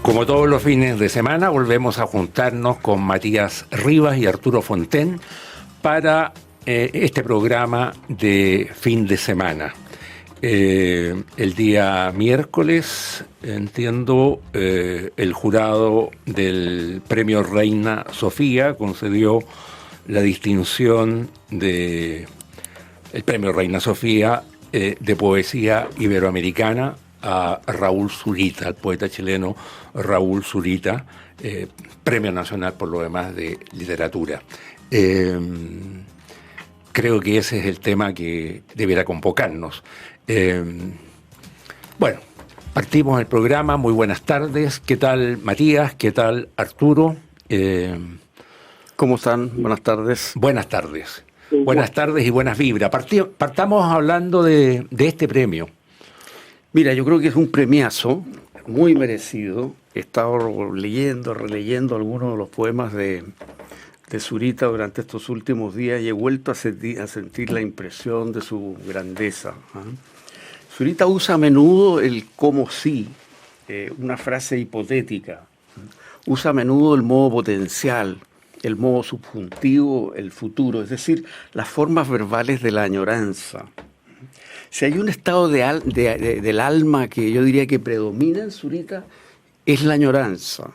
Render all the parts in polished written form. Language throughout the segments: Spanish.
Como todos los fines de semana, volvemos a juntarnos con Matías Rivas y Arturo Fonten para este programa de fin de semana. El día miércoles, entiendo, el jurado del Premio Reina Sofía concedió la distinción del Premio Reina Sofía de Poesía Iberoamericana a Raúl Zurita, al poeta chileno Raúl Zurita, Premio Nacional por lo demás de Literatura. Creo que ese es el tema que debiera convocarnos. Bueno, partimos el programa. Muy buenas tardes. ¿Qué tal, Matías? ¿Qué tal, Arturo? ¿Cómo están? Buenas tardes. Buenas tardes. Buenas tardes y buenas vibras. Partamos hablando de este premio. Mira, yo creo que es un premiazo muy merecido. He estado releyendo algunos de los poemas de Zurita durante estos últimos días y he vuelto a sentir la impresión de su grandeza. Zurita usa a menudo el como si, una frase hipotética. Usa a menudo el modo potencial, el modo subjuntivo, el futuro, es decir, las formas verbales de la añoranza. Si hay un estado del alma que yo diría que predomina en Zurita, es la añoranza.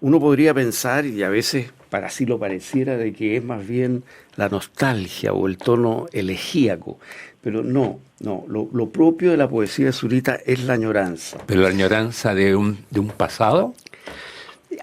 Uno podría pensar, y a veces para así lo pareciera, de que es más bien la nostalgia o el tono elegíaco, pero no, lo propio de la poesía de Zurita es la añoranza. ¿Pero la añoranza de un pasado?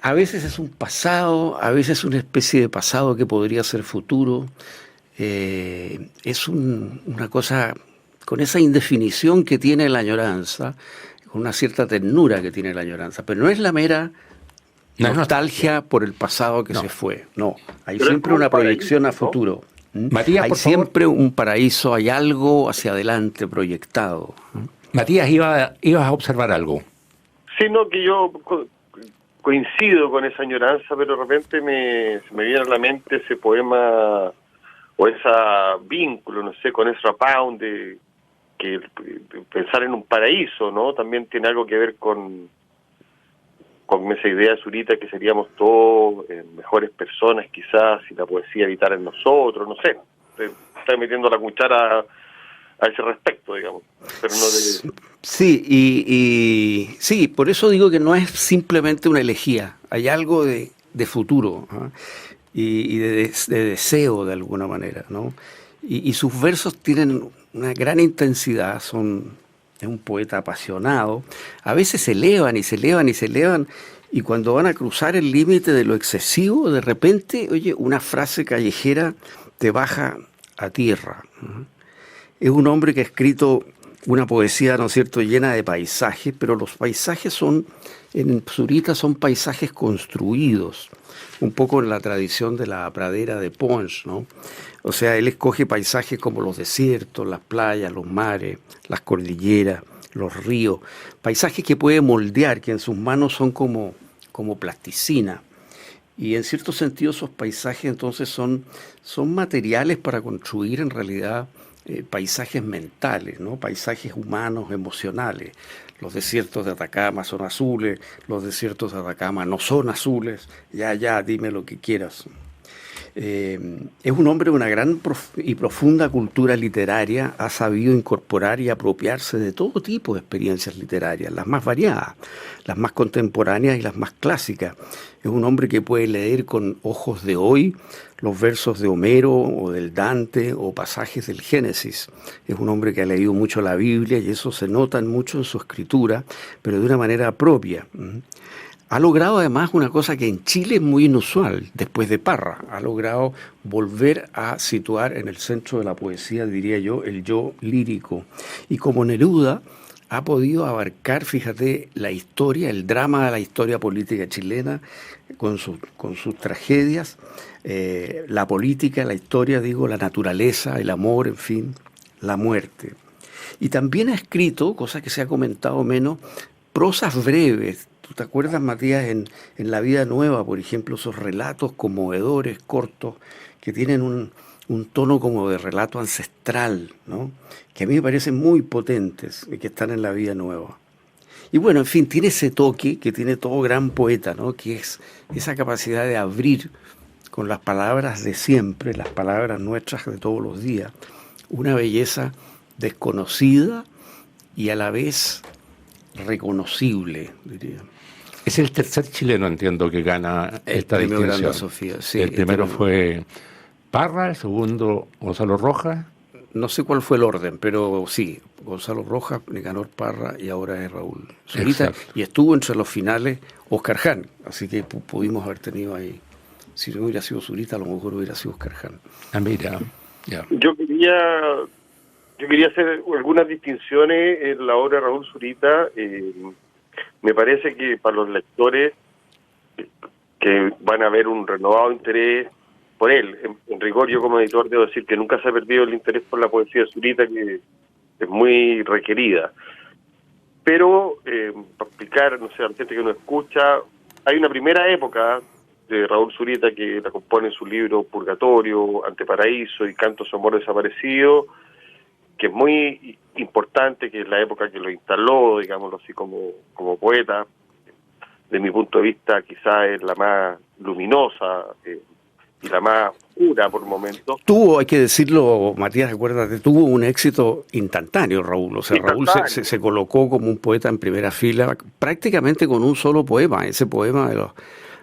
A veces es un pasado, a veces una especie de pasado que podría ser futuro. Es una cosa con esa indefinición que tiene la añoranza, con una cierta ternura que tiene la añoranza, pero no es la mera nostalgia por el pasado que se fue, no, hay pero siempre una proyección a futuro. Matías, hay siempre un paraíso, hay algo hacia adelante proyectado. Matías, ibas a observar algo. Sí, no, que yo coincido con esa añoranza, pero de repente se me viene a la mente ese poema o ese vínculo, no sé, con Ezra Pound, que pensar en un paraíso, ¿no? También tiene algo que ver con esa idea de Zurita que seríamos todos mejores personas, quizás, si la poesía habitara en nosotros, no sé. Estoy metiendo la cuchara a ese respecto, digamos. Pero no de... Sí, sí, por eso digo que no es simplemente una elegía, hay algo de futuro, ¿eh? y de deseo de alguna manera, ¿no? Y sus versos tienen una gran intensidad, es un poeta apasionado, a veces se elevan y se elevan y se elevan, y cuando van a cruzar el límite de lo excesivo, de repente, oye, una frase callejera te baja a tierra. Es un hombre que ha escrito una poesía, ¿no es cierto?, llena de paisajes, pero los paisajes en Zurita son paisajes construidos, un poco en la tradición de la pradera de Pons, ¿no? O sea, él escoge paisajes como los desiertos, las playas, los mares, las cordilleras, los ríos, paisajes que puede moldear, que en sus manos son como plasticina. Y en cierto sentido esos paisajes entonces son materiales para construir en realidad paisajes mentales, ¿no? Paisajes humanos, emocionales. Los desiertos de Atacama son azules, los desiertos de Atacama no son azules, ya, dime lo que quieras. Es un hombre de una gran y profunda cultura literaria, ha sabido incorporar y apropiarse de todo tipo de experiencias literarias, las más variadas, las más contemporáneas y las más clásicas. Es un hombre que puede leer con ojos de hoy los versos de Homero o del Dante o pasajes del Génesis. Es un hombre que ha leído mucho la Biblia y eso se nota mucho en su escritura, pero de una manera propia. Ha logrado además una cosa que en Chile es muy inusual, después de Parra. Ha logrado volver a situar en el centro de la poesía, diría yo, el yo lírico. Y como Neruda ha podido abarcar, fíjate, la historia, el drama de la historia política chilena, con sus tragedias, la política, la historia, digo, la naturaleza, el amor, en fin, la muerte. Y también ha escrito, cosa que se ha comentado menos, prosas breves. ¿Tú te acuerdas, Matías, en La Vida Nueva, por ejemplo, esos relatos conmovedores, cortos, que tienen un tono como de relato ancestral, ¿no? Que a mí me parecen muy potentes y que están en La Vida Nueva? Y bueno, en fin, tiene ese toque que tiene todo gran poeta, ¿no? Que es esa capacidad de abrir con las palabras de siempre, las palabras nuestras de todos los días, una belleza desconocida y a la vez reconocible, diría. Es el tercer chileno, entiendo, que gana esta premio distinción. Granda Sofía, sí, El primero este fue Parra, el segundo Gonzalo Rojas. no sé cuál fue el orden, pero sí, Gonzalo Rojas, Nicanor Parra y ahora es Raúl Zurita. Exacto. Y estuvo entre los finales Oscar Ján, así que pudimos haber tenido ahí, si no hubiera sido Zurita, a lo mejor hubiera sido Oscar Ján. Ah, mira, ya. Yo quería hacer algunas distinciones en la obra de Raúl Zurita. Me parece que para los lectores que van a ver un renovado interés por él. En rigor, yo como editor debo decir que nunca se ha perdido el interés por la poesía de Zurita, que es muy requerida. Pero, para explicar, no sé, a la gente que no escucha, hay una primera época de Raúl Zurita que la compone en su libro Purgatorio, Anteparaíso y Canto a su amor desaparecido, que es muy importante, que es la época que lo instaló, digámoslo así, como poeta. De mi punto de vista, quizás es la más luminosa y la más oscura por momentos. Tuvo, hay que decirlo, Matías, acuérdate, tuvo un éxito instantáneo, Raúl. O sea, Instantáneo. Raúl se colocó como un poeta en primera fila, prácticamente con un solo poema, ese poema de los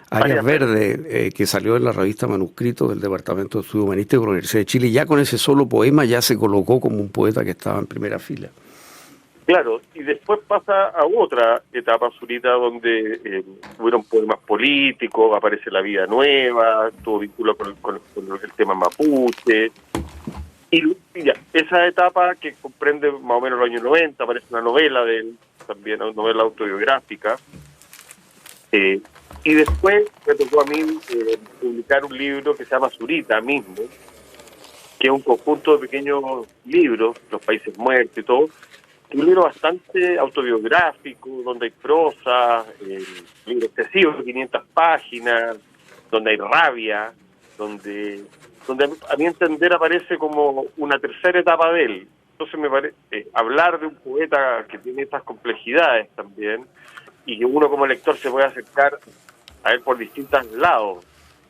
Áreas Verdes, que salió en la revista Manuscrito del Departamento de Estudio Humanístico de la Universidad de Chile. Ya con ese solo poema ya se colocó como un poeta que estaba en primera fila. Claro, y después pasa a otra etapa Zurita donde hubieron poemas políticos, aparece La Vida Nueva, tuvo vínculo con el tema mapuche, y ya, esa etapa que comprende más o menos los años 90, aparece una novela de él, también una novela autobiográfica, y después me tocó a mí publicar un libro que se llama Zurita mismo, que es un conjunto de pequeños libros, Los Países Muertos y todo, un libro bastante autobiográfico, donde hay prosa, libro excesivo de 500 páginas, donde hay rabia, donde a mi entender aparece como una tercera etapa de él. Entonces me parece hablar de un poeta que tiene estas complejidades también, y que uno como lector se puede acercar a él por distintos lados.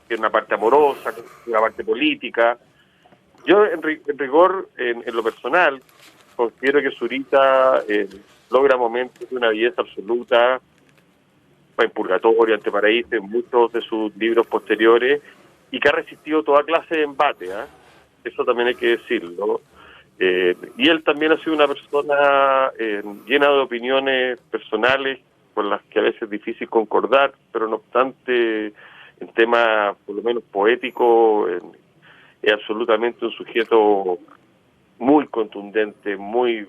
Tiene una parte amorosa, una parte política. Yo en rigor, en lo personal, considero que Zurita logra momentos de una belleza absoluta, en Purgatorio, Anteparaíso, en muchos de sus libros posteriores, y que ha resistido toda clase de embate, eso también hay que decirlo. Y él también ha sido una persona llena de opiniones personales con las que a veces es difícil concordar, pero no obstante, en temas por lo menos poéticos, es absolutamente un sujeto muy contundente, muy,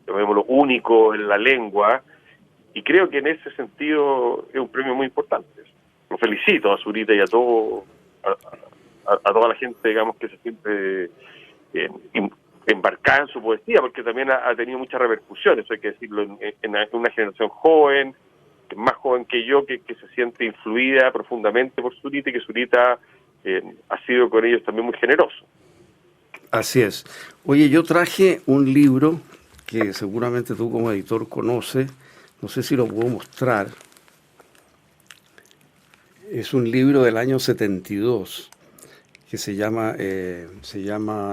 llamémoslo, único en la lengua, y creo que en ese sentido es un premio muy importante. Lo felicito a Zurita y a toda la gente, digamos, que se siente embarcada en su poesía, porque también ha tenido muchas repercusiones, hay que decirlo, en una generación joven, más joven que yo, que se siente influida profundamente por Zurita, y que Zurita ha sido con ellos también muy generoso. Así es. Oye, yo traje un libro que seguramente tú como editor conoces, no sé si lo puedo mostrar. Es un libro del año 72 que se llama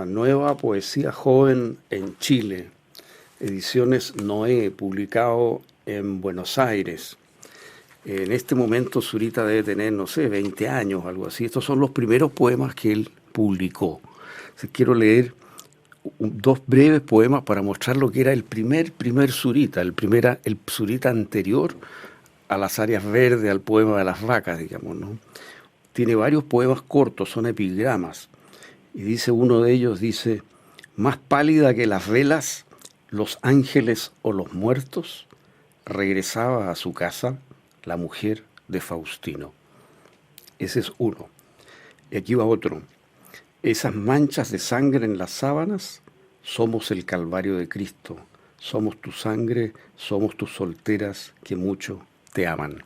Nueva Poesía Joven en Chile, Ediciones Noé, publicado en Buenos Aires. En este momento Zurita debe tener, no sé, 20 años, algo así. Estos son los primeros poemas que él publicó. Quiero leer dos breves poemas para mostrar lo que era el primer Zurita, el Zurita anterior a las Áreas Verdes, al poema de las vacas, digamos, ¿no? Tiene varios poemas cortos, son epigramas, y dice uno de ellos, dice: más pálida que las velas, los ángeles o los muertos, regresaba a su casa la mujer de Faustino. Ese es uno. Y aquí va otro. Esas manchas de sangre en las sábanas, somos el Calvario de Cristo, somos tu sangre, somos tus solteras que mucho te aman.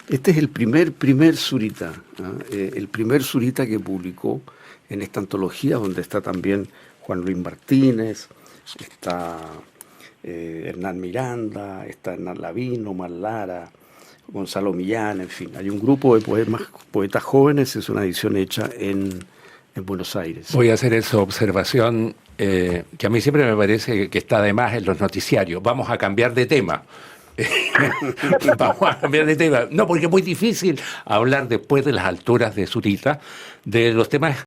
Este es el primer Zurita, el primer Zurita que publicó en esta antología, donde está también Juan Luis Martínez, está Hernán Miranda, está Hernán Lavín, Omar Lara, Gonzalo Millán, en fin. Hay un grupo de poetas jóvenes, es una edición hecha en Buenos Aires. Voy a hacer esa observación que a mí siempre me parece que está de más en los noticiarios. Vamos a cambiar de tema. Vamos a cambiar de tema. No, porque es muy difícil hablar después de las alturas de Zurita de los temas